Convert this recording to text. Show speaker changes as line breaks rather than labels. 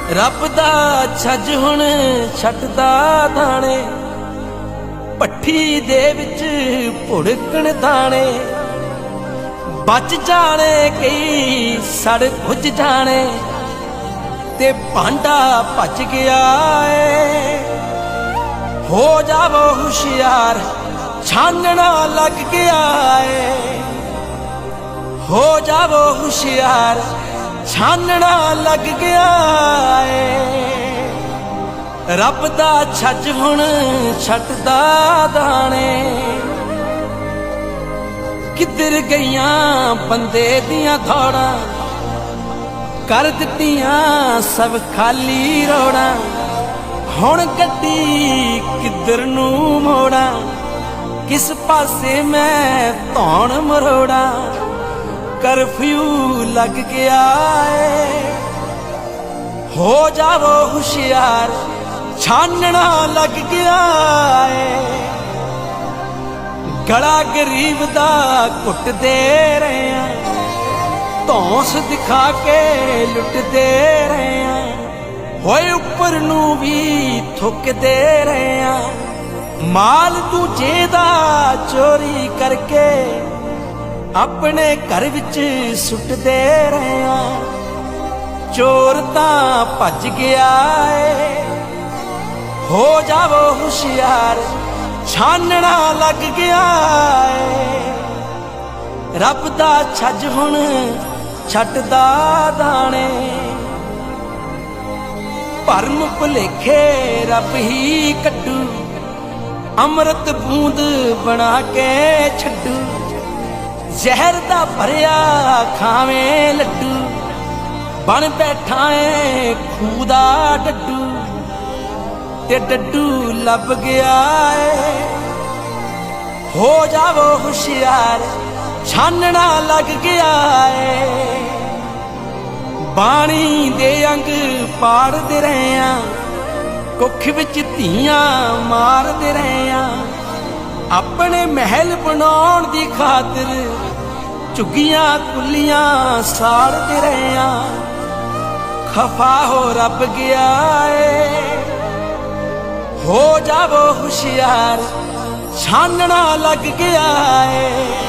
रब दा छज हुण छटदा दाणे, भट्ठी दे विच भुड़कण दाणे। बच जाने कई सड़ भुज जाने, ते भांडा भज गया है। हो जावो होशियार छानना लग गया है। हो जावो होशियार छानना लग गया है। रब दा छज हुण छटदा दाणे। किधर गईयां बंदे दियां थोड़ा, कर दित्तियां सब खाली रोड़ा। हुण गड्डी किधर नूं मोड़ा, किस पासे मैं धौण मरोड़ा। करफ्यू लग गया है। हो जावो होशियार छानना लग गया है। गला गरीब दा घुट दे रहे हैं, धौंस दिखा के लुट दे रहे हैं। होए उपर नू भी थुक दे रहे हैं। माल दूजे दा चोरी करके अपने घर विच सुट दे रहे हैं। चोर तां भज गया है। हो जावो होशियार छानना लग गया है। रब दा छज हुण छटदा दाणे। भरम भुलेखे रब ही कड्डू, अमृत बूंद बना के छड्डू। जहर दा भरिया खावें लड्डू, बन बैठा है खूह दा डड्डू। ते डड्डू लब गया है। हो जावो होशियार छानना लग गया है। बाणी दे अंग पाड़ दे रहे हैं, कुख विच धीआं मार दे रहे हैं। अपने महल बनाउण दी खातिर झुग्गियां कुलियां साड़ दे रहे हैं। खफा हो रब गया है। हो जावो होशियार छानना लग गया है।